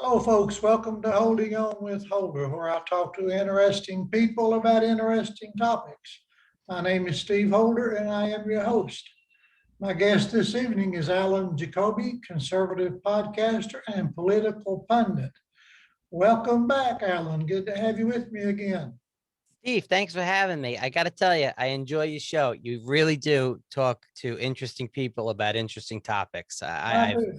Hello, folks. Welcome to Holding On with Holder, where I talk to interesting people about interesting topics. My name is Steve Holder, and I am your host. My guest this evening is Alan Jacoby, conservative podcaster and political pundit. Welcome back, Alan. Good to have you with me again. Steve, thanks for having me. I got to tell you, I enjoy your show. You really do talk to interesting people about interesting topics. I I've do.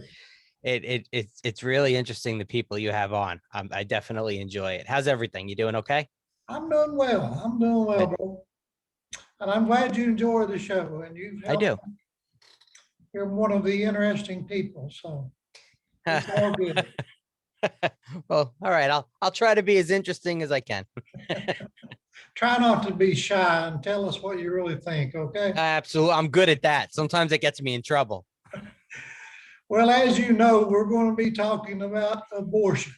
it's really interesting the people you have on. I definitely enjoy it. How's everything? You doing okay? I'm doing well. I'm doing well, Good. bro. And I'm glad you enjoy the show and you've I helped. do. You're one of the interesting people, so it's all good. Well, all right. I'll try to be as interesting as I can. Try not to be shy and tell us what you really think, okay? Absolutely. I'm good at that. Sometimes it gets me in trouble. Well, as you know, we're going to be talking about abortion.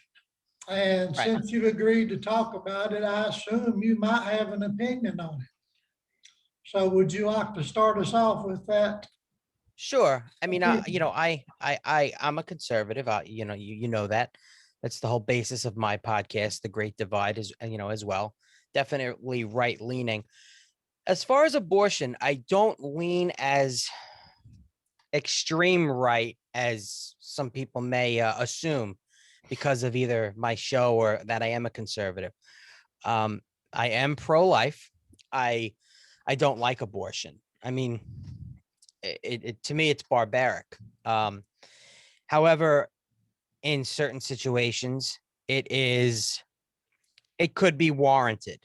And Right. since you've agreed to talk about it, I assume you might have an opinion on it. So would you like to start us off with that Sure. I mean, opinion? I'm a conservative. You know that. That's the whole basis of my podcast, The Great Divide, is as well. Definitely right leaning. As far as abortion, I don't lean as extreme right as some people may assume because of either my show or that I am a conservative. Um, I am pro-life. I I don't like abortion. I mean, to me it's barbaric. Um, However, in certain situations, it could be warranted.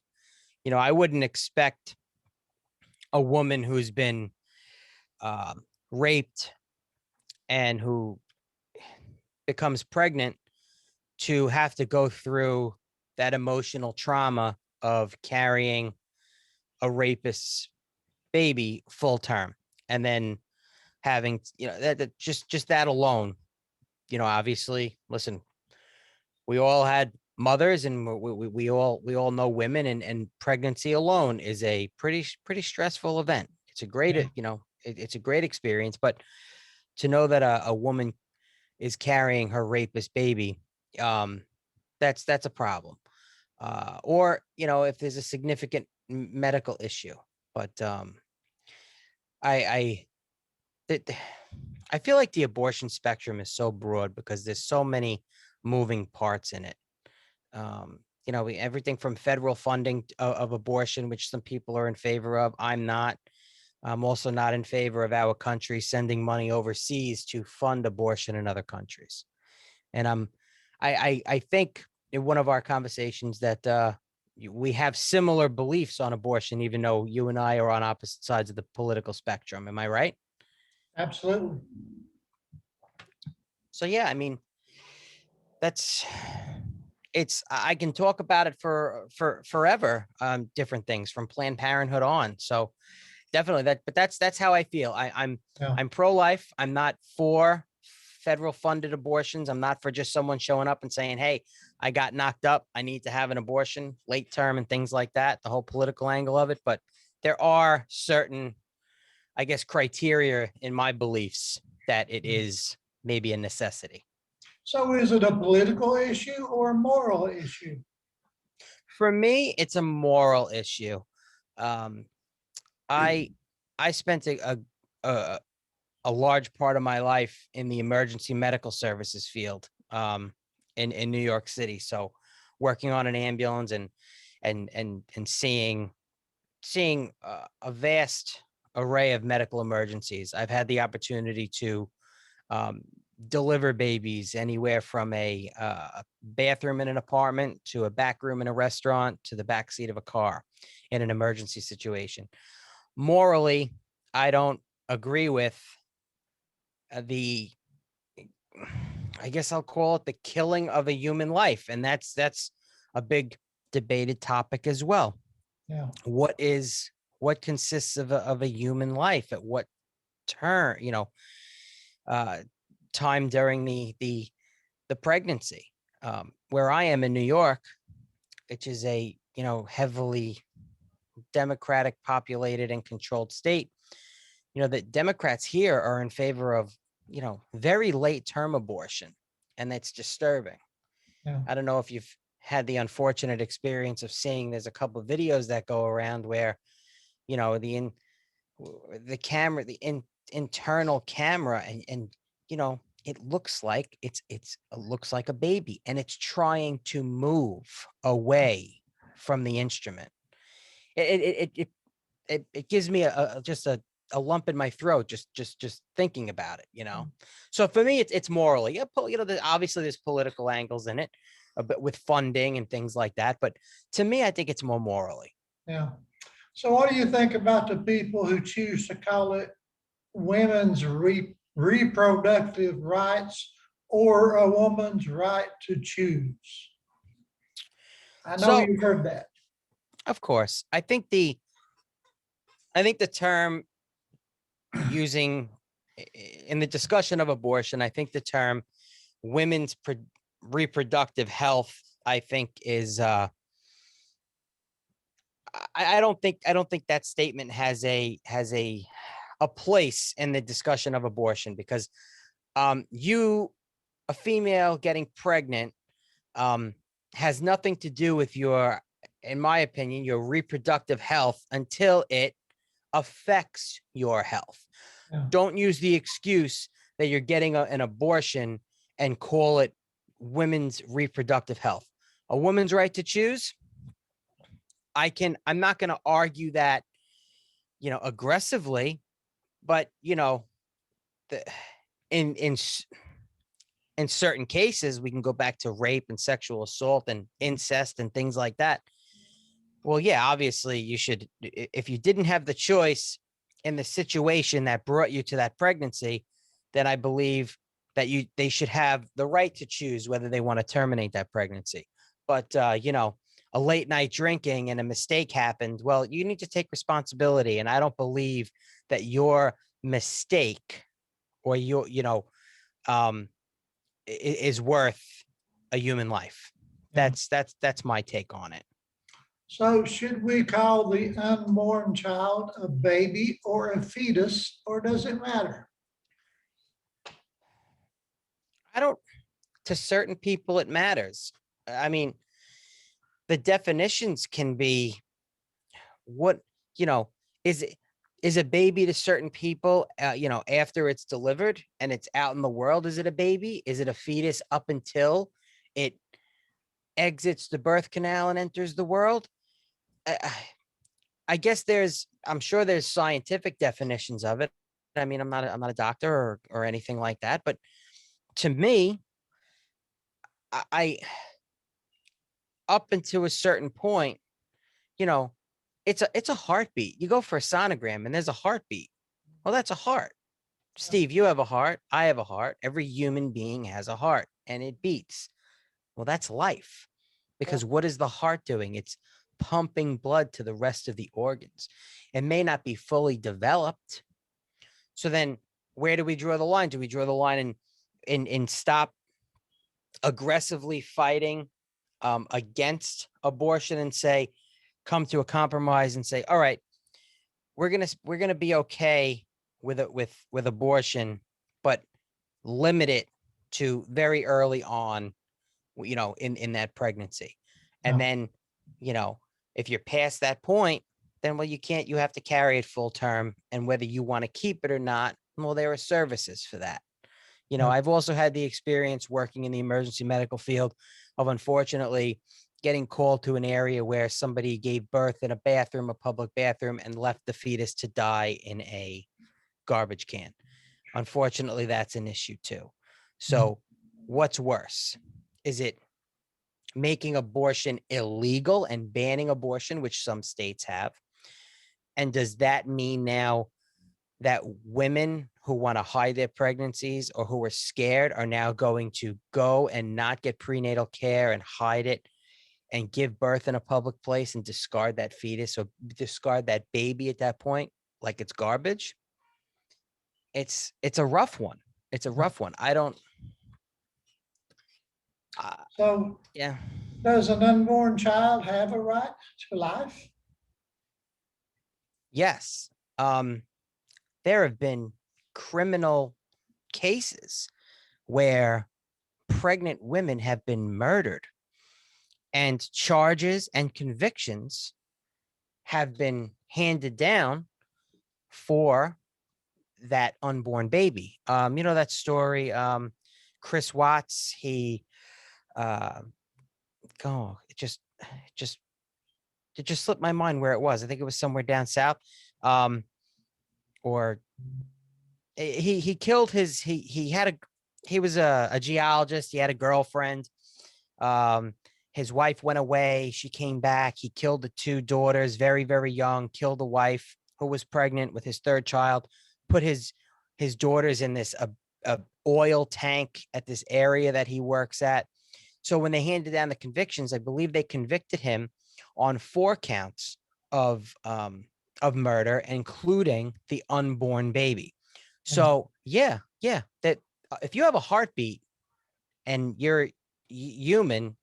I wouldn't expect a woman who's been raped and who becomes pregnant to have to go through that emotional trauma of carrying a rapist's baby full term and then having that just that alone. Obviously, listen, we all had mothers, and we all know women, and pregnancy alone is a pretty stressful event. It's a great Yeah. it's a great experience, but to know that a woman is carrying her rapist baby, um that's a problem. Or if there's a significant medical issue. But I that I feel like the abortion spectrum is so broad because there's so many moving parts in it. Everything from federal funding of abortion, which some people are in favor of. I'm not. I'm also not in favor of our country sending money overseas to fund abortion in other countries. And I think in one of our conversations that we have similar beliefs on abortion, even though you and I are on opposite sides of the political spectrum. Am I right? Absolutely. So yeah, I mean, that's I can talk about it for forever. Different things from Planned Parenthood on. So definitely but that's how I feel. Yeah. I'm pro-life. I'm not for federal funded abortions. I'm not for just someone showing up and saying, hey, I got knocked up, I need to have an abortion late term and things like that, the whole political angle of it. But there are certain, I guess, criteria in my beliefs that it is maybe a necessity. So is it a political issue or a moral issue? For me, it's a moral issue. um I I spent a a large part of my life in the emergency medical services field, in New York City. So working on an ambulance and seeing a vast array of medical emergencies. I've had the opportunity to um, deliver babies anywhere from a bathroom in an apartment to a back room in a restaurant to the back seat of a car in an emergency situation. Morally, I don't agree with the I guess I'll call it the killing of a human life. And that's a big debated topic as well. Yeah. What consists of a human life at what turn, uh time during the pregnancy. Where I am in New York, which is a heavily Democratic populated and controlled state, the Democrats here are in favor of, very late term abortion. And that's disturbing. Yeah. I don't know if you've had the unfortunate experience of seeing, there's a couple of videos that go around where, the camera, internal camera, and it looks like it looks like a baby, and it's trying to move away from the instrument. It gives me just a lump in my throat just thinking about it. So for me, it's morally, obviously there's political angles in it, a bit with funding and things like that, but to me, I think it's more morally. Yeah. So what do you think about the people who choose to call it women's reproductive rights or a woman's right to choose? I know So you've heard that. of course, I think the term using in the discussion of abortion, I think the term women's reproductive health, I think is I don't think that statement has a place in the discussion of abortion, because a female getting pregnant has nothing to do with in my opinion, your reproductive health until it affects your health. Yeah. Don't use the excuse that you're getting an abortion and call it women's reproductive health. A woman's right to choose. I'm not going to argue that, aggressively, but the, in in certain cases, we can go back to rape and sexual assault and incest and things like that. Well, yeah, obviously you should, if you didn't have the choice in the situation that brought you to that pregnancy, then I believe that they should have the right to choose whether they want to terminate that pregnancy. But a late night drinking and a mistake happened. Well, you need to take responsibility, and I don't believe that your mistake or is worth a human life. Yeah. That's my take on it. So should we call the unborn child a baby or a fetus, or does it matter? I don't, to certain people, it matters. I mean, the definitions can be what, you know, is it, is a baby to certain people, after it's delivered and it's out in the world, is it a baby? Is it a fetus up until it exits the birth canal and enters the world? I, I guess I'm sure there's scientific definitions of it. I mean, I'm not a doctor or anything like that, but to me, I up until a certain point, you know, it's a heartbeat. You go for a sonogram and there's a heartbeat. Well, that's a heart. Steve, you have a heart. I have a heart. Every human being has a heart and it beats. Well, that's life. Because what is the heart doing? It's pumping blood to the rest of the organs. It may not be fully developed. So then where do we draw the line? Do we draw the line in stop aggressively fighting against abortion and say, come to a compromise and say, all right, we're gonna be okay with it with abortion, but limit it to very early on, in that pregnancy. And Yeah. then, if you're past that point, then you have to carry it full term. And whether you want to keep it or not, well, there are services for that. Yeah. I've also had the experience working in the emergency medical field of, unfortunately, getting called to an area where somebody gave birth in a public bathroom, and left the fetus to die in a garbage can. Unfortunately, that's an issue too. So what's worse? Is it making abortion illegal and banning abortion, which some states have? And does that mean now that women who want to hide their pregnancies or who are scared are now going to go and not get prenatal care and hide it and give birth in a public place and discard that fetus or discard that baby at that point like it's garbage? It's a rough one. It's a rough one. I don't. So Yeah. does an unborn child have a right to life? Yes. There have been criminal cases where pregnant women have been murdered, and charges and convictions have been handed down for that unborn baby. You know that story, Chris Watts, he oh, just it just slipped my mind where it was. I think it was somewhere down south. Or he killed his he was a geologist. He had a girlfriend. Um, his wife went away. She came back. He killed the two daughters, very, very young, killed the wife who was pregnant with his third child, put his daughters in this a oil tank at this area that he works at. So when they handed down the convictions, I believe they convicted him on 4 counts of murder, including the unborn baby. So yeah, that if you have a heartbeat and you're human,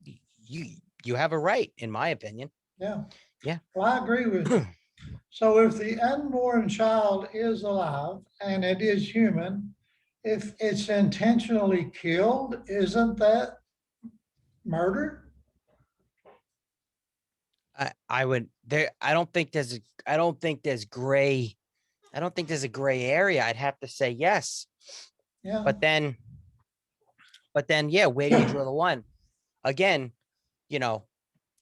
you have a right, in my opinion. Yeah. Yeah. Well, I agree with you. So if the unborn child is alive and it is human, if it's intentionally killed, isn't that murder? I would there. I don't think there's gray. I don't think there's a gray area. I'd have to say yes. Yeah. But then, yeah, where do you draw the line? Again, you know,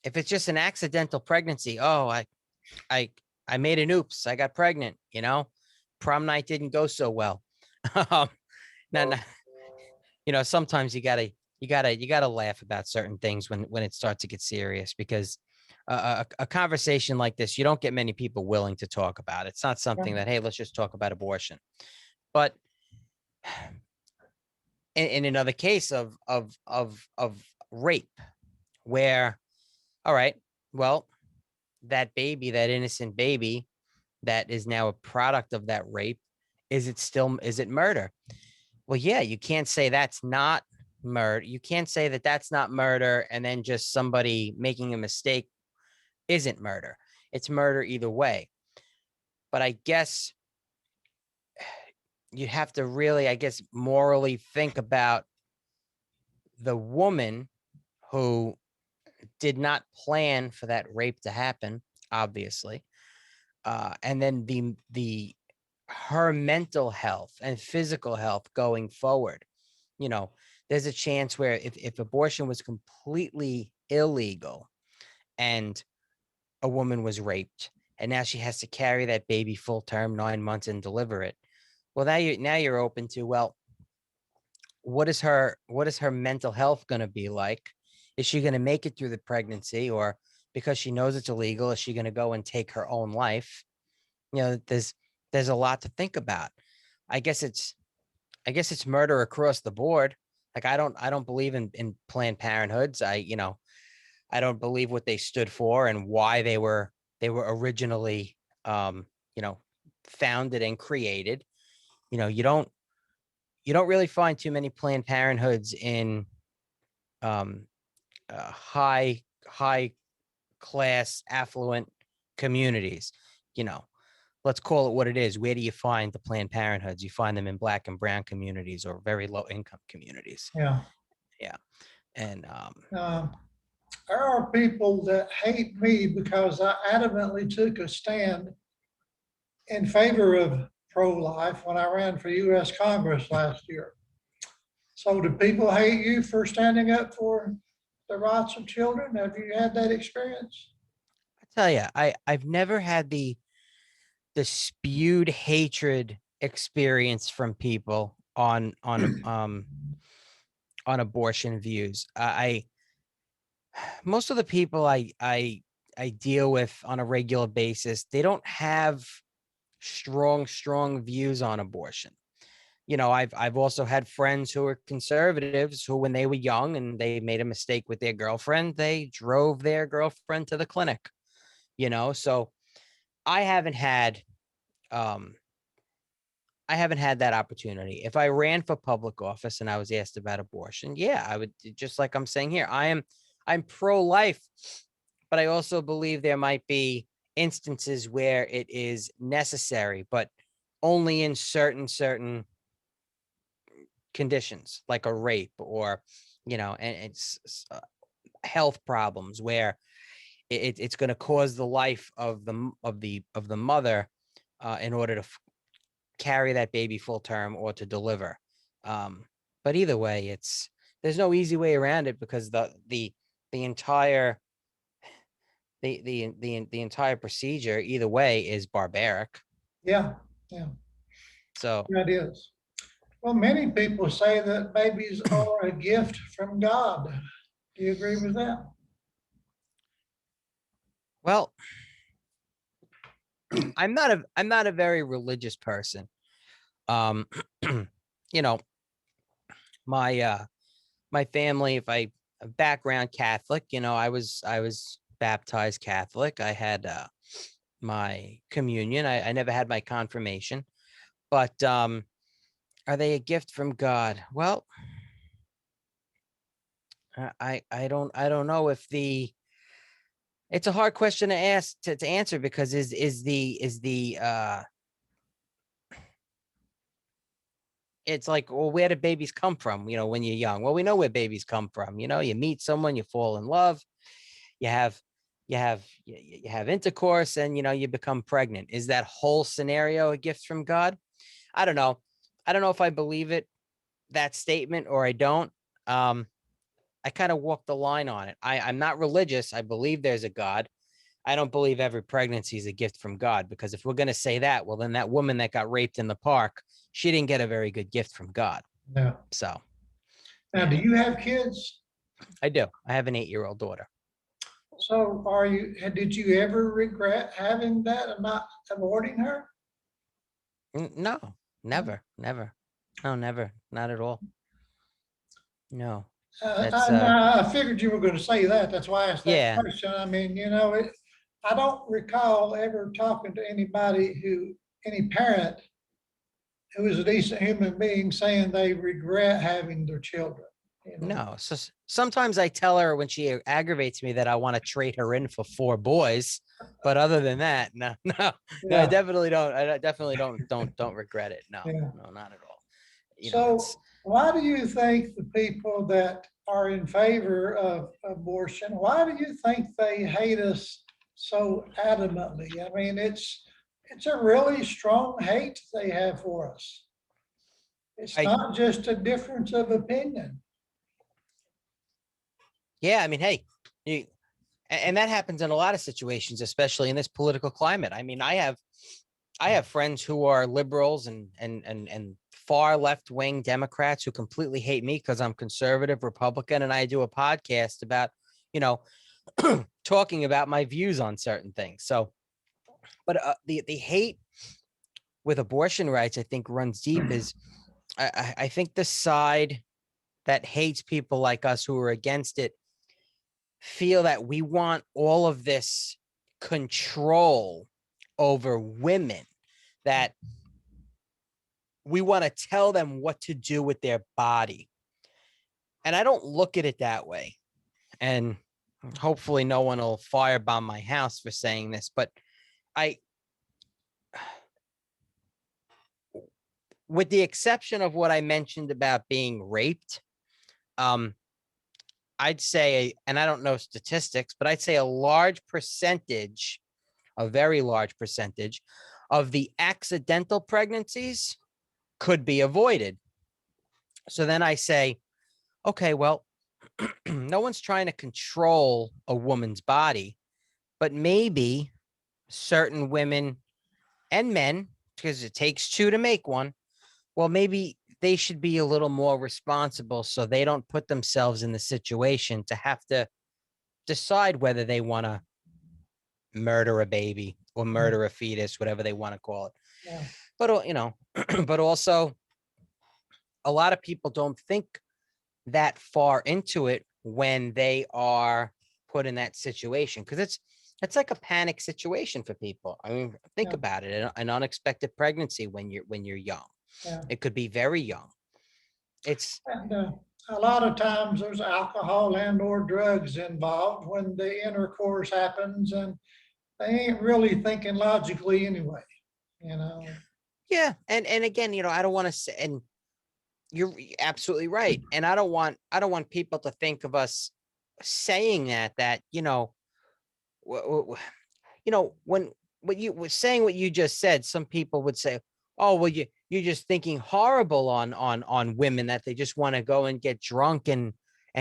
if it's just an accidental pregnancy, oh, I, I made an oops, I got pregnant, prom night didn't go so well. um, no, sometimes you gotta laugh about certain things when it starts to get serious, because a conversation like this, you don't get many people willing to talk about. It's not something that, hey, let's just talk about abortion. But in another case of rape, where, all right, well, that baby, that innocent baby that is now a product of that rape, is it murder? Well, yeah, you can't say that's not murder. You can't say that that's not murder, and then just somebody making a mistake isn't murder. It's murder either way. But I guess you have to really, I guess, morally think about the woman who did not plan for that rape to happen, obviously. And then her mental health and physical health going forward. There's a chance where if abortion was completely illegal and a woman was raped, and now she has to carry that baby full term, 9 months, and deliver it. Well, now you're open to, well, what is her mental health going to be like? Is she going to make it through the pregnancy, or because she knows it's illegal, is she going to go and take her own life? There's a lot to think about. I guess it's murder across the board. Like, I don't believe in Planned Parenthoods. I don't believe what they stood for and why they were originally you know founded and created. You don't really find too many Planned Parenthoods in high class affluent communities. you know let's call it what it is. Where do you find the Planned Parenthoods? You find them in Black and brown communities, or very low income communities. Yeah. Yeah. And There are people that hate me because I adamantly took a stand in favor of pro-life when I ran for US Congress last year. So do people hate you for standing up for the rights of children? Have you had that experience? I tell you, I've never had the spewed hatred experience from people on abortion views. Most of the people I deal with on a regular basis, they don't have strong views on abortion. I've also had friends who are conservatives who, when they were young and they made a mistake with their girlfriend, they drove their girlfriend to the clinic. So I haven't had um I haven't had that opportunity. If I ran for public office and I was asked about abortion, yeah, I would, just like I'm saying here. I'm pro-life, but I also believe there might be instances where it is necessary, but only in certain conditions like a rape or, and it's health problems where it's going to cause the life of the mother in order to carry that baby full term or to deliver. But either way, there's no easy way around it, because the entire the entire procedure either way is barbaric. Yeah, yeah, So that is. Well, many people say that babies are a gift from God. Do you agree with that? well, I'm not a very religious person. Um, you know, my family, if I background Catholic, I was baptized Catholic. I had my communion. I never had my confirmation. But are they a gift from God? Well, I don't know if it's a hard question to ask to answer, because it's like, well, where do babies come from, when you're young? Well, we know where babies come from. You meet someone, you fall in love, you have you have intercourse, and you become pregnant. Is that whole scenario a gift from God? I don't know. I don't know if I believe it, that statement, or I don't. I kind of walk the line on it. I'm not religious. I believe there's a God. I don't believe every pregnancy is a gift from God, because if we're going to say that, well, then that woman that got raped in the park, she didn't get a very good gift from God. No. So, Now, do yeah, you have kids? I do. I have an 8-year-old daughter. So did you ever regret having that and not aborting her? No, never, never. No, never. Not at all. No, that's, I figured you were going to say that. That's why I asked that yeah, question. I mean, I don't recall ever talking to any parent who is a decent human being saying they regret having their children. no. So sometimes I tell her when she aggravates me that I want to trade her in for 4 boys. But other than that, no, no, no, I Yeah, definitely don't. I definitely don't regret it. No, yeah. no, not at all. It's, So why do you think the people that are in favor of abortion, why do you think they hate us so adamantly? I mean, it's a really strong hate they have for us. It's I, not just a difference of opinion. yeah, I mean, hey, you, and that happens in a lot of situations, especially in this political climate. I mean, I have friends who are liberals and far left wing Democrats who completely hate me because I'm conservative Republican, and I do a podcast about, you know, talking about my views on certain things. So, but the hate with abortion rights, I think, runs deep. Is I think the side that hates people like us who are against it feel that we want all of this control over women, that we want to tell them what to do with their body. And I don't look at it that way. And hopefully no one will firebomb my house for saying this, but I, with the exception of what I mentioned about being raped, um, I'd say, and I don't know statistics, but I'd say a large percentage, a very large percentage of the accidental pregnancies could be avoided. So then I say, okay, well, no one's trying to control a woman's body, but maybe certain women and men, because it takes 2 to make 1, well, maybe they should be a little more responsible so they don't put themselves in the situation to have to decide whether they want to murder a baby or murder a fetus, whatever they want to call it. Yeah. But, but also a lot of people don't think that far into it when they are put in that situation, because it's like a panic situation for people. I mean, think Yeah. about it. An unexpected pregnancy when you're young. Yeah. It could be very young. It's And a lot of times there's alcohol and or drugs involved when the intercourse happens, and they ain't really thinking logically anyway, you know. yeah, and again, I don't want to say, and you're absolutely right. And I don't want people to think of us saying that, when what you were saying, what you just said, some people would say, oh, well, you're just thinking horrible on women, that they just want to go and get drunk and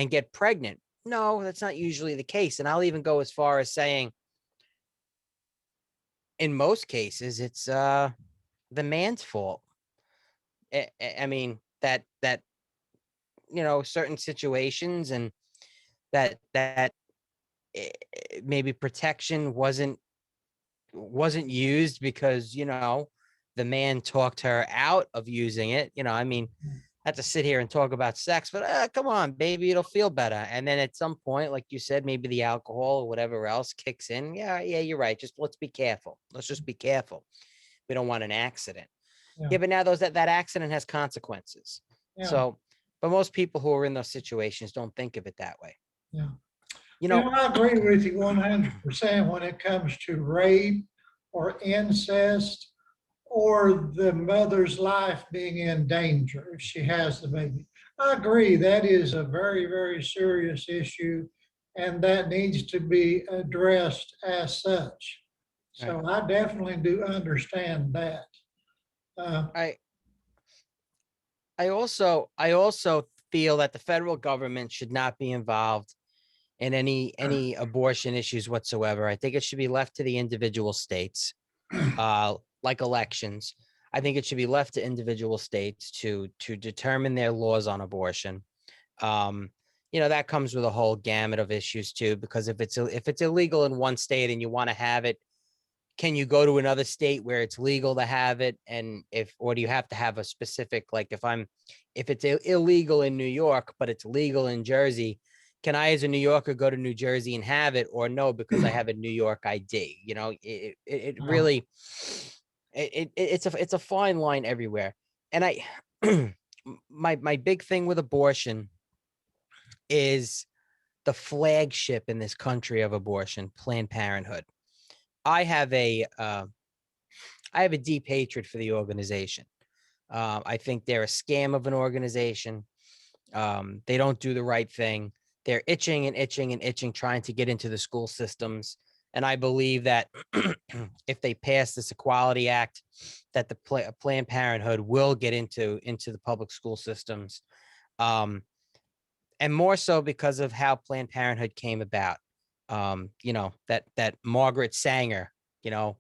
get pregnant. No, that's not usually the case. And I'll even go as far as saying, in most cases, it's the man's fault. I mean, that certain situations, and that maybe protection wasn't used because the man talked her out of using it. I mean, I have to sit here and talk about sex, but come on, baby, it'll feel better. And then at some point, like you said, maybe the alcohol or whatever else kicks in. Yeah, you're right. Just let's be careful. Let's just be careful. We don't want an accident. Yeah, Yeah, but now that accident has consequences. yeah, So, but most people who are in those situations don't think of it that way. yeah. You know, I agree with you 100% when it comes to rape or incest or the mother's life being in danger if she has the baby. I agree, that is a very, very serious issue and that needs to be addressed as such. right. So I definitely do understand that. Uh, I I also feel that the federal government should not be involved in any abortion issues whatsoever. I think it should be left to the individual states, like elections. I think it should be left to individual states to determine their laws on abortion. Um, that comes with a whole gamut of issues too, because if it's illegal in one state and you want to have it, can you go to another state where it's legal to have it? And or do you have to have a specific, like if it's illegal in New York, but it's legal in Jersey, can I, as a New Yorker, go to New Jersey and have it, or no, because I have a New York ID? It yeah, really, it's a fine line everywhere. And my big thing with abortion is the flagship in this country of abortion, Planned Parenthood. I have a uh, I have a deep hatred for the organization. I think they're a scam of an organization. They don't do the right thing. They're itching and itching and itching, trying to get into the school systems. And I believe that if they pass this Equality Act, that the Planned Parenthood will get into the public school systems. Um, and more so because of how Planned Parenthood came about. That Margaret Sanger, you know,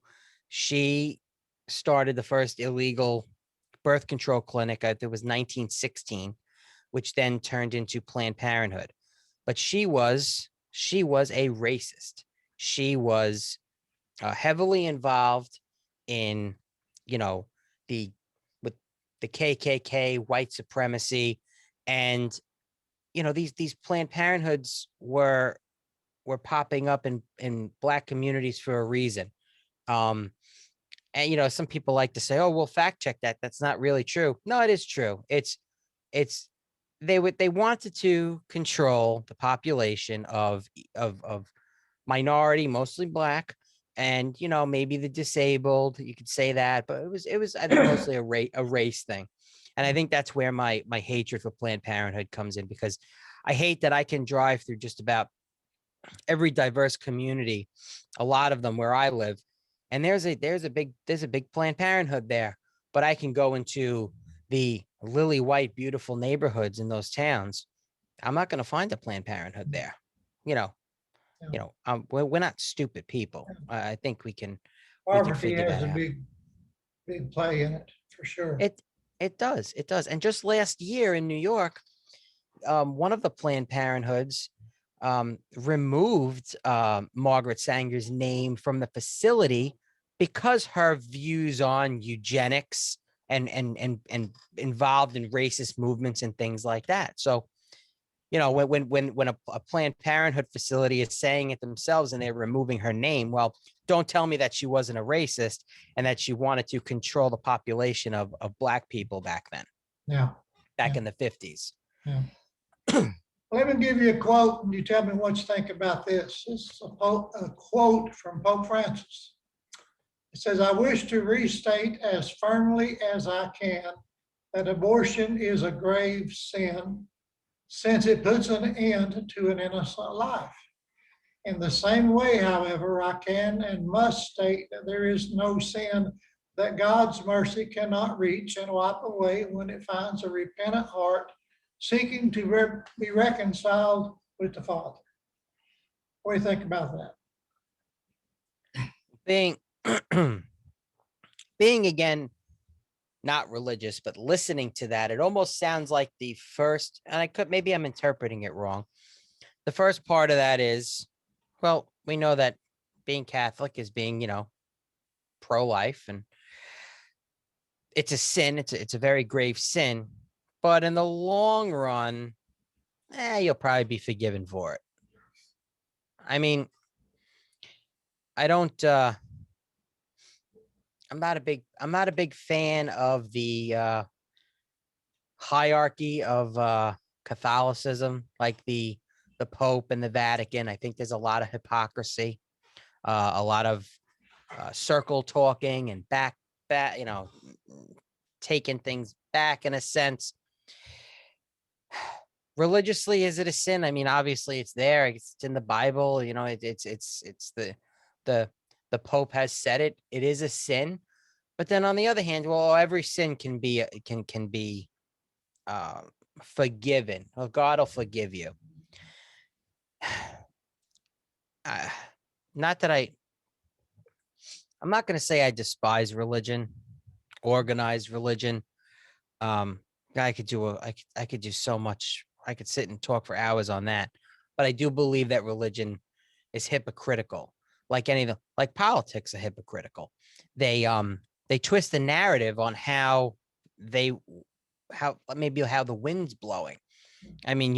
she started the first illegal birth control clinic. It was 1916, which then turned into Planned Parenthood. But she was a racist. She was heavily involved in, you know, the with the KKK, white supremacy, and these Planned Parenthoods were popping up in Black communities for a reason. Um, and some people like to say, "Oh, we'll fact check that. That's not really true." No, it is true. It's they wanted to control the population of minority, mostly Black, and maybe the disabled. You could say that, but it was I think mostly a race thing. And I think that's where my hatred for Planned Parenthood comes in, because I hate that I can drive through just about every diverse community, a lot of them where I live, and there's a big Planned Parenthood there, but I can go into the lily white beautiful neighborhoods in those towns. I'm not going to find a Planned Parenthood there. You know, yeah. we're not stupid people. I think we can Poverty figure has that a out. big play in it for sure. It does. And just last year in New York, one of the Planned Parenthoods removed Margaret Sanger's name from the facility because her views on eugenics and involved in racist movements and things like that. So, when a Planned Parenthood facility is saying it themselves and they're removing her name, well, don't tell me that she wasn't a racist and that she wanted to control the population of Black people back then, Yeah, back yeah, in the 50s. yeah. Let me give you a quote and you tell me what you think about this. This is a quote from Pope Francis. It says, "I wish to restate as firmly as I can that abortion is a grave sin since it puts an end to an innocent life. In the same way, however, I can and must state that there is no sin that God's mercy cannot reach and wipe away when it finds a repentant heart seeking to be reconciled with the Father. What do you think about that? Being being again not religious, but listening to that, it almost sounds like the first, and maybe I'm interpreting it wrong. The first part of that is, well, we know that being Catholic is being, pro-life, and it's a sin. It's a very grave sin, but in the long run, you'll probably be forgiven for it. I mean, I don't, I'm not a big fan of the hierarchy of Catholicism, like the Pope and the Vatican. I think there's a lot of hypocrisy, a lot of circle talking and back, taking things back in a sense. Religiously, is it a sin? I mean, obviously it's there. It's in the Bible. It's the Pope has said it. It is a sin. But then on the other hand, well, every sin can be forgiven. Well, God will forgive you. Not that I'm not going to say I despise religion, organized religion. I could do so much. I could sit and talk for hours on that, but I do believe that religion is hypocritical, like like politics are hypocritical. They twist the narrative on how maybe how the wind's blowing. I mean,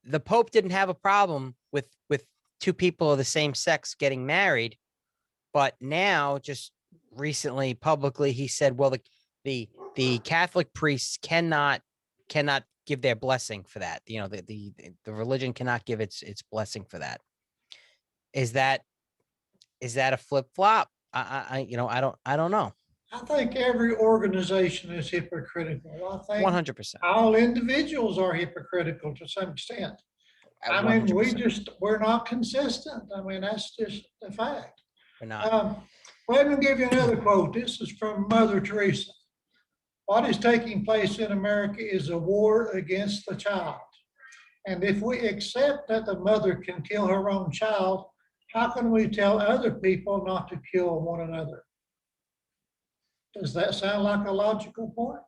the Pope didn't have a problem with two people of the same sex getting married, but now just recently publicly he said, well, the Catholic priests cannot give their blessing for that. The religion cannot give its blessing for that. Is that a flip flop? I don't know. I think every organization is hypocritical. I think 100%. all individuals are hypocritical to some extent. I mean, 100%. we're not consistent. I mean, that's just a fact. We're not. Well, let me give you another quote. This is from Mother Teresa. What is taking place in America is a war against the child. And if we accept that the mother can kill her own child, how can we tell other people not to kill one another? Does that sound like a logical point?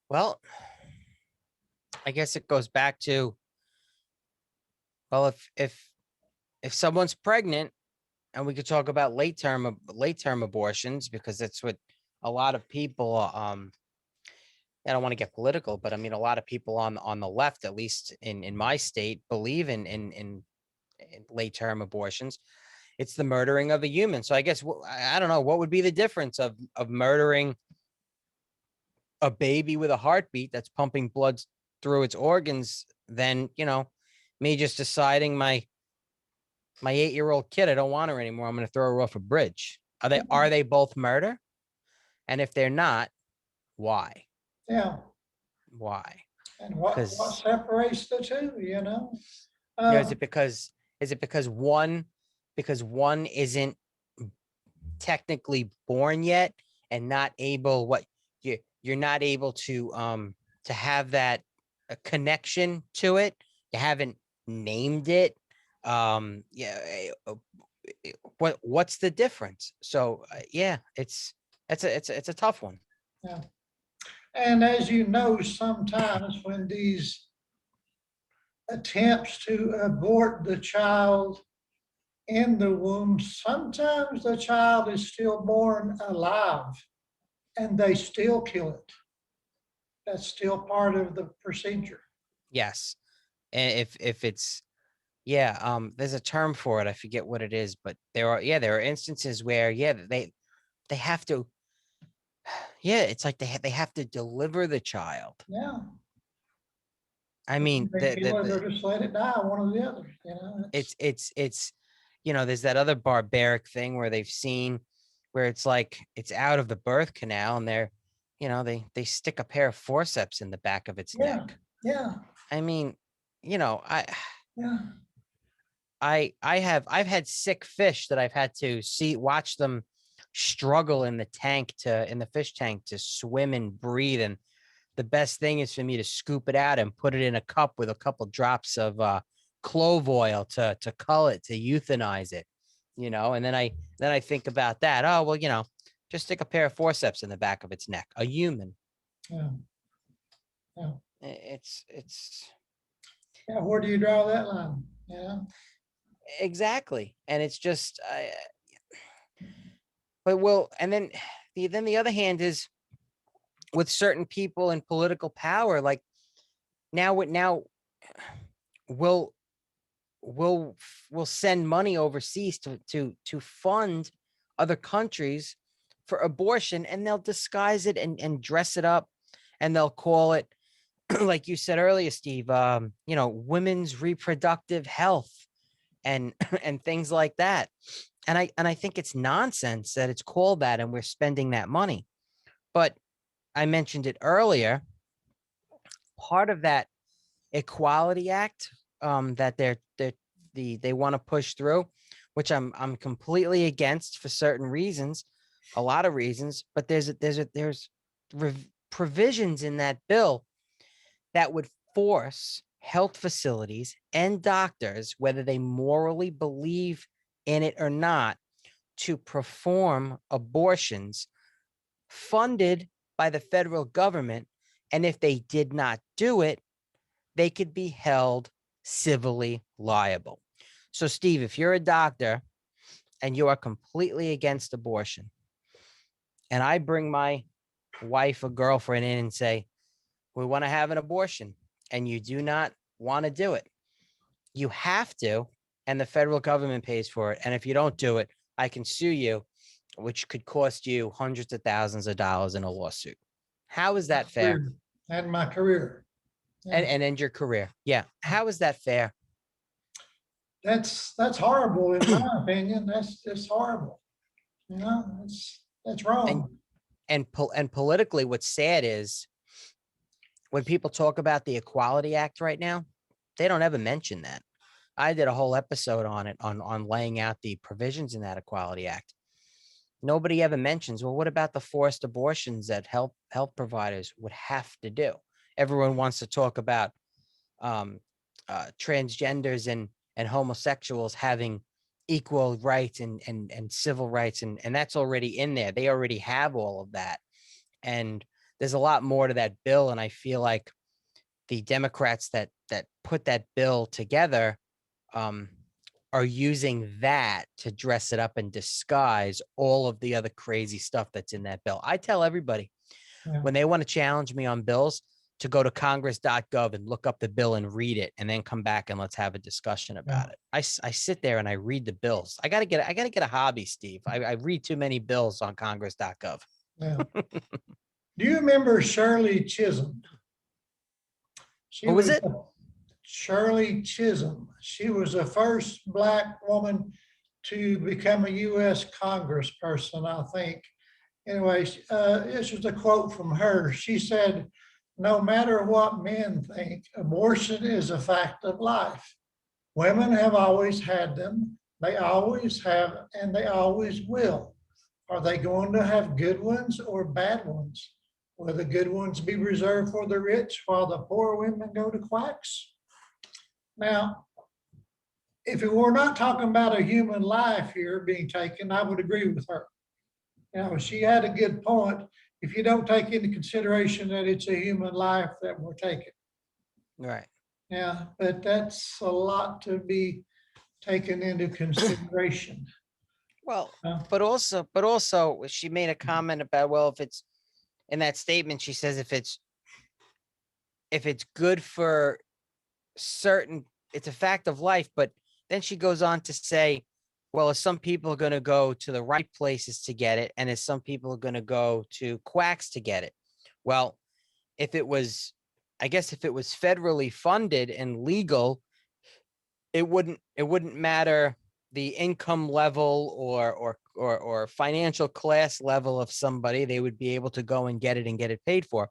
Well, I guess it goes back to, well, if someone's pregnant, and we could talk about late term abortions, because that's what a lot of people I don't want to get political, but I mean, a lot of people on the left, at least in my state, believe in late term abortions. It's the murdering of a human. So I guess I don't know what would be the difference of murdering a baby with a heartbeat that's pumping blood through its organs than me just deciding my 8-year-old kid, I don't want her anymore, I'm going to throw her off a bridge. Are they both murder? And if they're not, why? Yeah. Why? And what separates the two, Is it because one isn't technically born yet and not able you're not able to have that connection to it? You haven't named it. What's the difference? So it's a tough one. Yeah. And as you know, sometimes when these attempts to abort the child in the womb, sometimes the child is still born alive and they still kill it. That's still part of the procedure. Yes. And if it's, there's a term for it. I forget what it is, but there are instances where, they have to, it's like they have to deliver the child. Yeah. I mean, just let it die, one or the other, it's there's that other barbaric thing where they've seen where it's like it's out of the birth canal and they stick a pair of forceps in the back of its Yeah, neck. yeah, I mean, you know, I yeah, I've had sick fish that I've had to watch them struggle in the fish tank to swim and breathe. And the best thing is for me to scoop it out and put it in a cup with a couple drops of clove oil to cull it, to euthanize it, and then I think about that. Oh, well, just stick a pair of forceps in the back of its neck, a human. yeah, yeah. It's Yeah, where do you draw that line? Yeah, exactly. And it's just, but well, and then the other hand is with certain people in political power, like now we'll we'll send money overseas to fund other countries for abortion, and they'll disguise it and dress it up, and they'll call it like you said earlier, Steve, women's reproductive health and and things like that. And I think it's nonsense that it's called that and we're spending that money. But I mentioned it earlier, part of that Equality Act that they want to push through, which I'm completely against for certain reasons, a lot of reasons. But there's provisions in that bill that would force health facilities and doctors, whether they morally believe in it or not, to perform abortions funded by the federal government. And if they did not do it, they could be held civilly liable. So, Steve, if you're a doctor and you are completely against abortion, and I bring my wife or girlfriend in and say, we want to have an abortion, and you do not want to do it, you have to, and the federal government pays for it. And if you don't do it, I can sue you, which could cost you hundreds of thousands of dollars in a lawsuit. How is that fair? career. And my career. And Yeah. end your career. Yeah. How is that fair? That's horrible in my opinion. That's just horrible. That's And wrong. and politically, what's sad is when people talk about the Equality Act right now, they don't ever mention that. I did a whole episode on it, on laying out the provisions in that Equality Act. Nobody ever mentions, well, what about the forced abortions that health providers would have to do? Everyone wants to talk about um, transgenders and homosexuals having equal rights and civil rights, and that's already in there. They already have all of that, and there's a lot more to that bill. And I feel like the Democrats that put that bill together um, are using that to dress it up and disguise all of the other crazy stuff that's in that bill. I tell everybody Yeah. when they want to challenge me on bills to go to congress.gov and look up the bill and read it, and then come back and let's have a discussion about it. I sit there and I read the bills. I gotta get a hobby, Steve. I read too many bills on congress.gov. Yeah. Do you remember Shirley Chisholm? She Who was it? Shirley Chisholm. She was the first Black woman to become a U.S. congressperson, I think. Anyways, this was a quote from her. She said, "No matter what men think, abortion is a fact of life. Women have always had them, they always have, and they always will. Are they going to have good ones or bad ones? Will the good ones be reserved for the rich while the poor women go to quacks?" Now, if it were not talking about a human life here being taken, I would agree with her. She had a good point. If you don't take into consideration that it's a human life that we're taking. Right. Yeah, but that's a lot to be taken into consideration. Well, Uh, but also she made a comment about, well, if it's in that statement, she says if it's good for certain, it's a fact of life. But then she goes on to say, well, is some people are going to go to the right places to get it, and is some people are going to go to quacks to get it? Well, if it was, I guess if it was federally funded and legal, it wouldn't matter the income level or or financial class level of somebody, they would be able to go and get it paid for.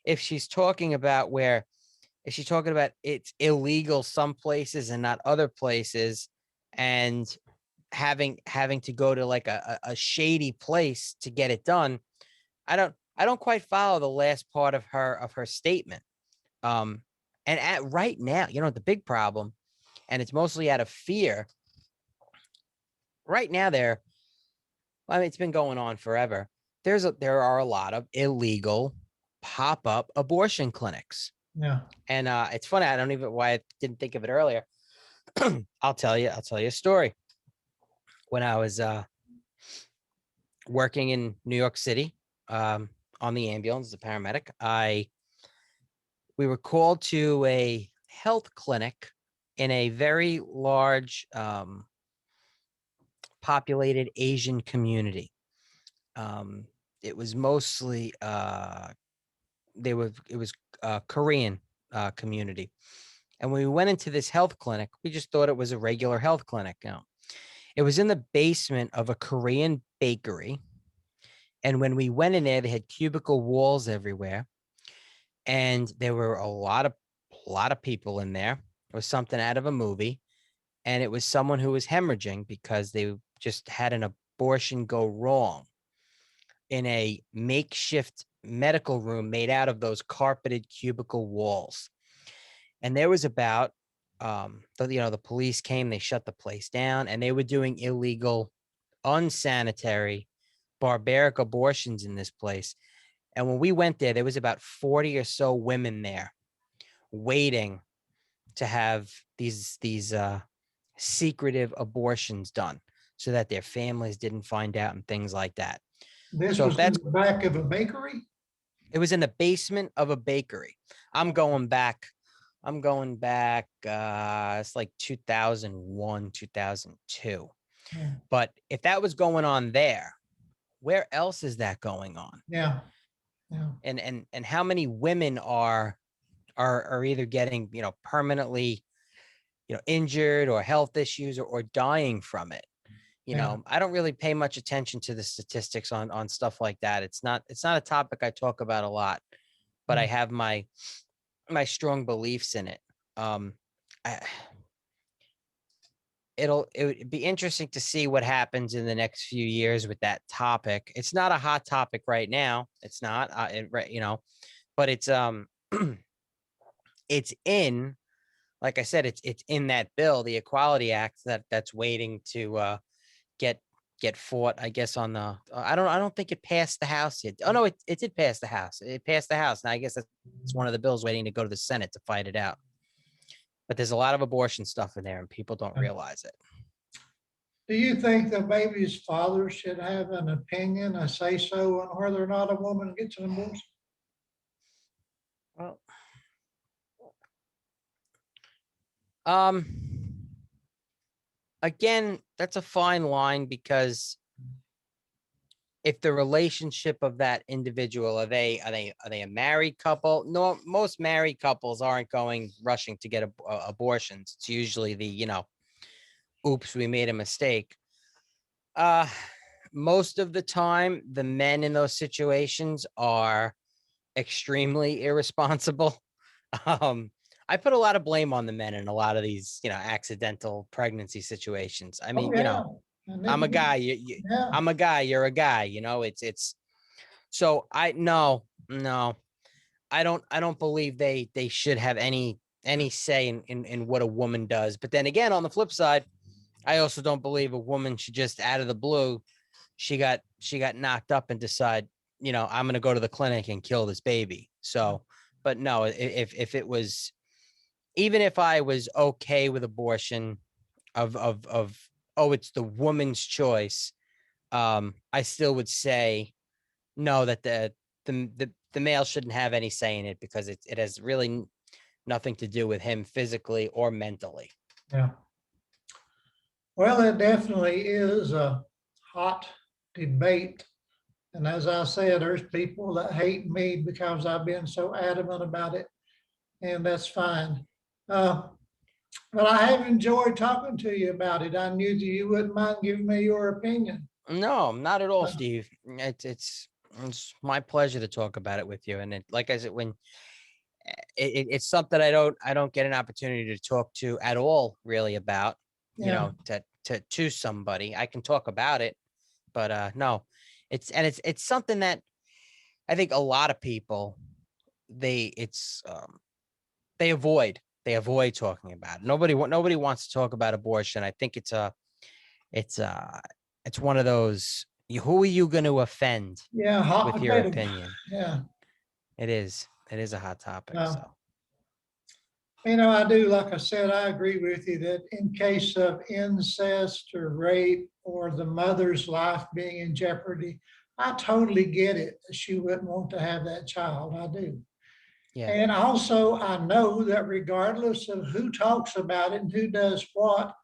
If she's talking about it's illegal some places and not other places, and having to go to like a shady place to get it done, I don't quite follow the last part of her statement. And at right now, the big problem, and it's mostly out of fear. Right now, it's been going on forever. There are a lot of illegal pop-up abortion clinics. Yeah. And it's funny, I don't even why I didn't think of it earlier. I'll tell you a story. When I was working in New York City, on the ambulance as a paramedic, we were called to a health clinic in a very large populated Asian community. It was mostly it was a Korean community. And when we went into this health clinic, we just thought it was a regular health clinic. It was in the basement of a Korean bakery. And when we went in there, they had cubicle walls everywhere. And there were a lot of people in there. It was something out of a movie. And it was someone who was hemorrhaging because they just had an abortion go wrong in a makeshift medical room made out of those carpeted cubicle walls. And there was about, the police came, they shut the place down, and they were doing illegal, unsanitary, barbaric abortions in this place. And when we went there was about 40 or so women there waiting to have these secretive abortions done so that their families didn't find out and things like that. This So was in the back of a bakery? It was in the basement of a bakery. I'm going back, it's like 2001, 2002. Yeah. But if that was going on there, where else is that going on? Yeah. Yeah. And how many women are either getting, permanently, injured or health issues or dying from it? I don't really pay much attention to the statistics on stuff like that. It's not a topic I talk about a lot, but I have my strong beliefs in it. It would be interesting to see what happens in the next few years with that topic. It's not a hot topic right now. It's not, but it's it's in, like I said, it's in that bill, the Equality Act, that's waiting to get fought, I guess, on the I don't think it passed the House yet. Oh no, it did pass the House. It passed the House. Now I guess that's one of the bills waiting to go to the Senate to fight it out. But there's a lot of abortion stuff in there and people don't realize it. Do you think the baby's father should have an opinion, a say-so on whether or not a woman gets an abortion? Well, again, that's a fine line, because if the relationship of that individual, are they a married couple? No, most married couples aren't going rushing to get abortions. It's usually the, oops, we made a mistake. Most of the time, the men in those situations are extremely irresponsible. I put a lot of blame on the men in a lot of these, accidental pregnancy situations. I mean, I'm a guy. I'm a guy. You're a guy. It's. So no, I don't believe they should have any say in what a woman does. But then again, on the flip side, I also don't believe a woman should just out of the blue, she got knocked up and decide, I'm going to go to the clinic and kill this baby. So, but no, if it was, even if I was okay with abortion of oh, it's the woman's choice, I still would say no, that the male shouldn't have any say in it, because it has really nothing to do with him physically or mentally. Yeah. Well, it definitely is a hot debate. And as I said, there's people that hate me because I've been so adamant about it, and that's fine. But I have enjoyed talking to you about it. I knew that you wouldn't mind giving me your opinion. No, not at all, Uh, Steve. It's my pleasure to talk about it with you. And like I said, when it's something I don't get an opportunity to talk to at all really about, Yeah, to somebody. I can talk about it, but no, it's something that I think a lot of people they it's they avoid talking about it. Nobody wants to talk about abortion. I think it's uh it's one of those who are you going to offend yeah, hot with your potato. opinion? Yeah. It is a hot topic. No. So I do, like I said, I agree with you that in case of incest or rape or the mother's life being in jeopardy, I totally get it. She wouldn't want to have that child. I do. yeah, And also, I know that regardless of who talks about it and who does what,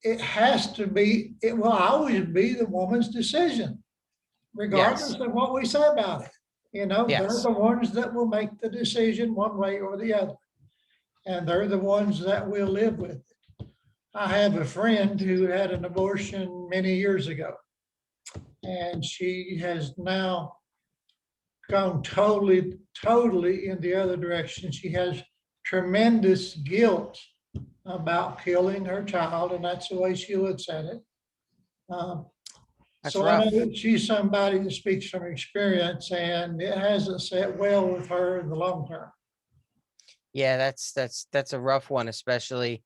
it will always be the woman's decision, regardless yes, of what we say about it. They're yes. the ones that will make the decision one way or the other, and they're the ones that will live with it. I have a friend who had an abortion many years ago, and she has now gone totally in the other direction. She has tremendous guilt about killing her child, and that's the way she looks at it. Um, That's so I know rough. that she's somebody that speaks from experience, and it hasn't set well with her in the long term. Yeah, that's a rough one, especially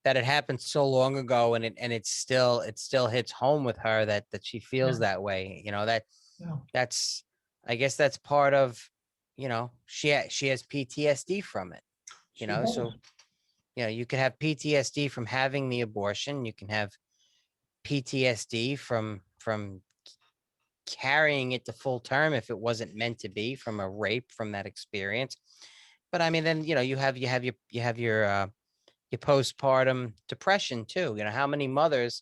that it happened so long ago, and it still hits home with her that she Yeah, feels that way. yeah, That's I guess that's part of, she has PTSD from it. she does. So you can have PTSD from having the abortion. You can have PTSD from carrying it to full term if it wasn't meant to be, from a rape, from that experience. But I mean, then you have your postpartum depression too. How many mothers,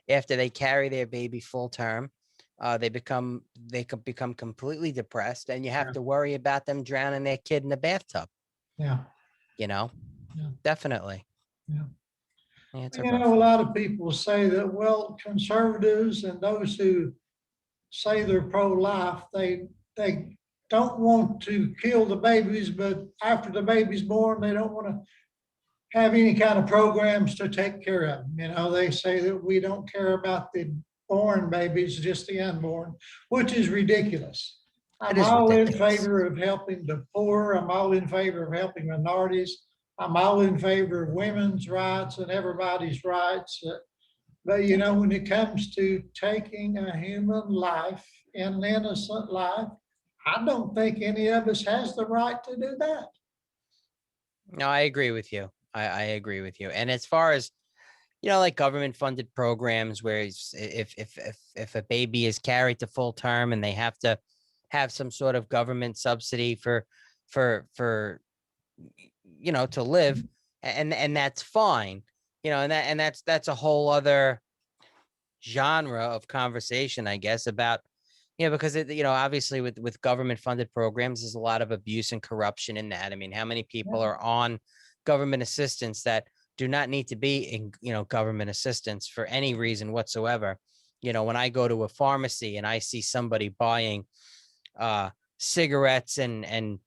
after they carry their baby full term, they could become completely depressed, and you have Yeah, to worry about them drowning their kid in the bathtub. yeah, You know, yeah, definitely. yeah. Yeah, it's a A rough one. lot of people say that, well, conservatives and those who say they're pro-life, they don't want to kill the babies, but after the baby's born, they don't want to have any kind of programs to take care of them. They say that we don't care about the born babies, just the unborn, which is ridiculous. It I'm is all in ridiculous. favor of helping the poor. I'm all in favor of helping minorities. I'm all in favor of women's rights and everybody's rights. But Yeah. when it comes to taking a human life, an innocent life, I don't think any of us has the right to do that. No, I agree with you. I agree with you. And as far as like government funded programs where if a baby is carried to full term and they have to have some sort of government subsidy for to live, and that's fine, and that's a whole other genre of conversation, I guess, about because obviously with government funded programs, there's a lot of abuse and corruption in that. I mean, how many people Yeah. are on government assistance that do not need to be in government assistance for any reason whatsoever? When I go to a pharmacy and I see somebody buying uh cigarettes and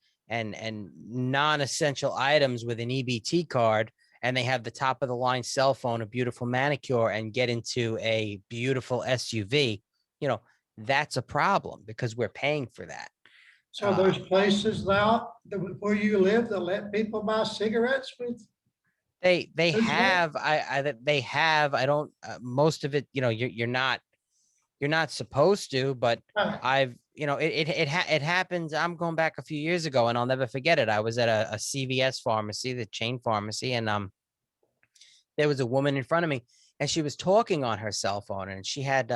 non-essential items with an EBT card, and they have the top of the line cell phone, a beautiful manicure, and get into a beautiful SUV, you know, that's a problem because we're paying for that. So there's Um, places now where you live that let people buy cigarettes with they this stuff? have they have I don't most of it, you're not supposed to, but Right. I've it happens. I'm going back a few years ago, and I'll never forget it. I was at a CVS pharmacy, the chain pharmacy, and there was a woman in front of me, and she was talking on her cell phone, and she had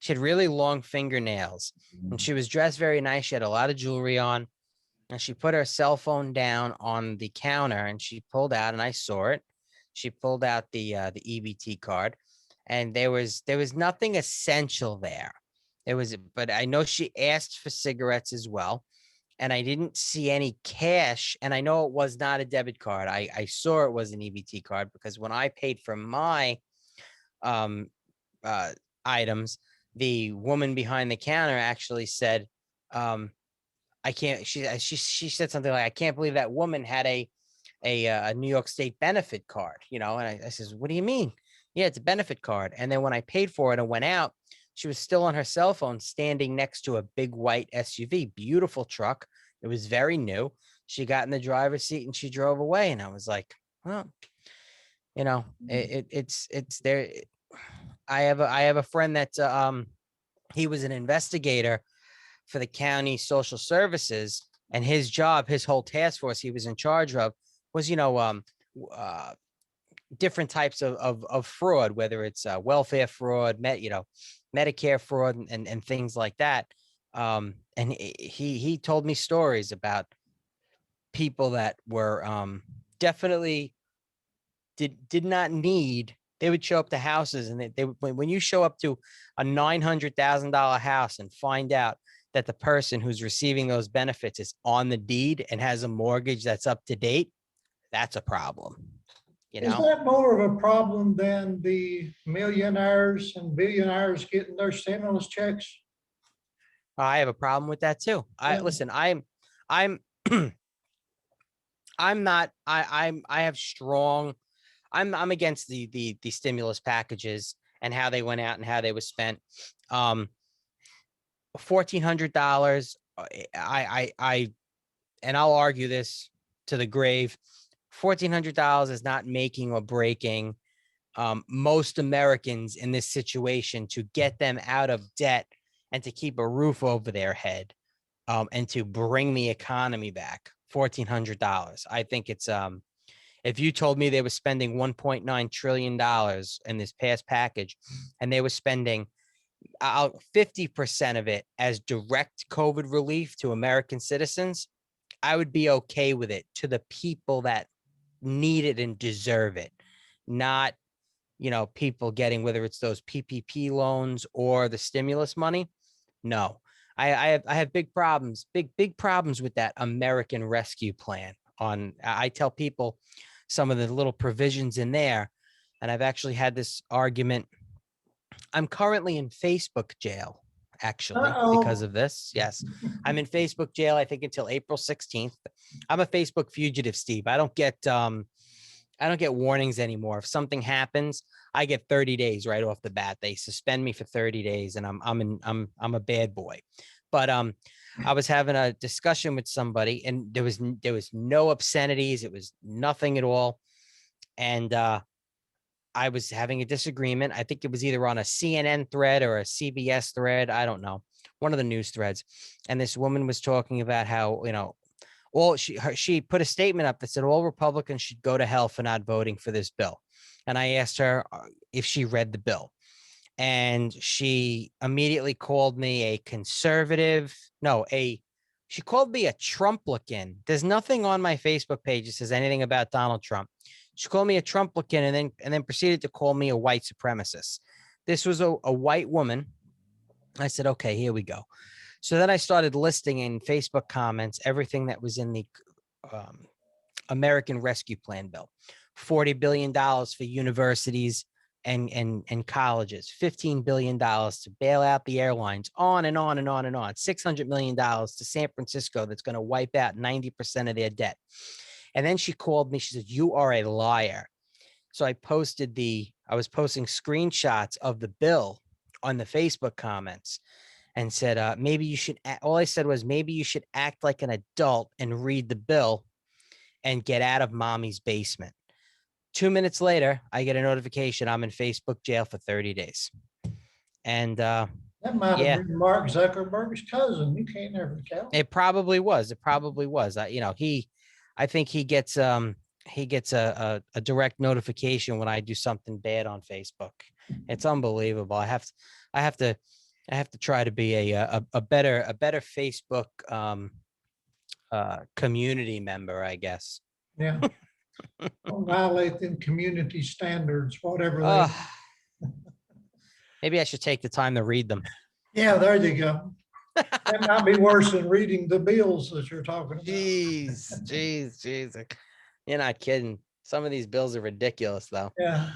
really long fingernails, and she was dressed very nice. She had a lot of jewelry on, and she put her cell phone down on the counter, and she pulled out, and I saw it. She pulled out the EBT card, and there was nothing essential there. But I know she asked for cigarettes as well, and I didn't see any cash. And I know it was not a debit card. I saw it was an EBT card because when I paid for my um uh items, the woman behind the counter actually said, I can't, she said something like, I can't believe that woman had a New York State benefit card, and I says, what do you mean? Yeah, it's a benefit card. And then when I paid for it and went out, she was still on her cell phone standing next to a big white SUV, beautiful truck. It was very new. She got in the driver's seat and she drove away. And I was like, well, it's there. I have a friend that he was an investigator for the county social services, and his job, his whole task force he was in charge of was, uh, different types of fraud, whether it's welfare fraud, Medicare fraud, and things like that. And he told me stories about people that were definitely did not need. They would show up to houses, and when you show up to a $900,000 house and find out that the person who's receiving those benefits is on the deed and has a mortgage that's up to date, that's a problem. Is that more of a problem than the millionaires and billionaires getting their stimulus checks? I have a problem with that too. Listen, I'm I'm not, I have strong, I'm against the stimulus packages and how they went out and how they were spent. $1,400. And I'll argue this to the grave. $1,400 is not making or breaking most Americans in this situation to get them out of debt and to keep a roof over their head, and to bring the economy back. $1,400. I think it's if you told me they were spending $1.9 trillion in this past package, and they were spending 50% of it as direct COVID relief to American citizens, I would be okay with it, to the people that need it and deserve it, not, people getting, whether it's those PPP loans or the stimulus money. No, I have big problems with that American Rescue Plan. I tell people some of the little provisions in there, and I've actually had this argument. I'm currently in Facebook jail, actually, because of this. Yes, I'm in Facebook jail, I think, until April 16th. I'm a Facebook fugitive, Steve. I don't get warnings anymore. If something happens, I get 30 days right off the bat. They suspend me for 30 days, and I'm a bad boy. But I was having a discussion with somebody, and there was no obscenities. It was nothing at all. And I was having a disagreement. I think it was either on a CNN thread or a CBS thread. I don't know, one of the news threads. And this woman was talking about how, she put a statement up that said all Republicans should go to hell for not voting for this bill. And I asked her if she read the bill, and she immediately called me a conservative. She called me a Trumplican. There's nothing on my Facebook page that says anything about Donald Trump. She called me a Trumplican, and then proceeded to call me a white supremacist. This was a white woman. I said, okay, here we go. So then I started listing in Facebook comments everything that was in the American Rescue Plan bill. $40 billion for universities and colleges, $15 billion to bail out the airlines, on and on and on and on, $600 million to San Francisco that's going to wipe out 90% of their debt. And then she called me. She said, you are a liar. So I was posting screenshots of the bill on the Facebook comments, and said, maybe you should, all I said was, maybe you should act like an adult and read the bill and get out of mommy's basement. 2 minutes later, I get a notification I'm in Facebook jail for 30 days. And that might have been Mark Zuckerberg's cousin. You can't never tell. It probably was. I think he gets a direct notification when I do something bad on Facebook. It's unbelievable. I have to try to be a better Facebook community member, I guess. Yeah. Don't violate them community standards, whatever they. Maybe I should take the time to read them. Yeah, there you go. That might be worse than reading the bills that you're talking about. Jeez. You're not kidding. Some of these bills are ridiculous, though. Yeah.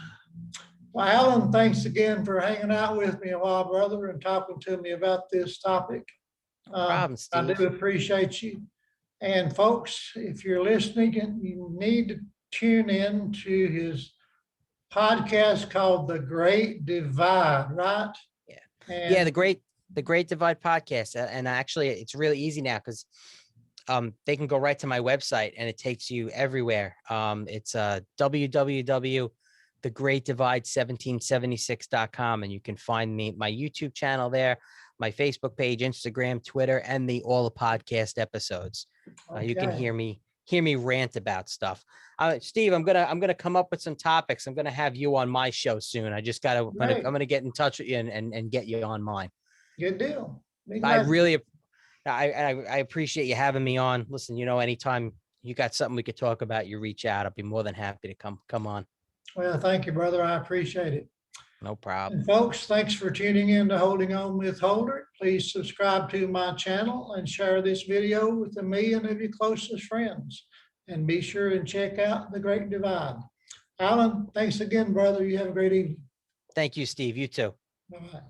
Well, Alan, thanks again for hanging out with me a while, brother, and talking to me about this topic. Problem, I do Steve. appreciate you. And folks, if you're listening, you need to tune in to his podcast called The Great Divide, right? Yeah. And Yeah, the Great Divide podcast. And actually it's really easy now because they can go right to my website and it takes you everywhere. It's www.thegreatdivide1776.com, and you can find my YouTube channel there, my Facebook page, Instagram, Twitter, and all the podcast episodes. You can okay. hear me rant about stuff. Steve, I'm gonna come up with some topics. I'm gonna have you on my show soon. I'm Great. gonna get in touch with you and get you on mine. Good deal. Be I glad. really I appreciate you having me on. Listen, anytime you got something we could talk about, you reach out. I'll be more than happy to come on. Well, thank you, brother. I appreciate it. No problem. And folks, thanks for tuning in to Holding On with Holder. Please subscribe to my channel and share this video with me and of your closest friends. And be sure and check out The Great Divide. Alan, thanks again, brother. You have a great evening. Thank you, Steve. You too. Bye-bye.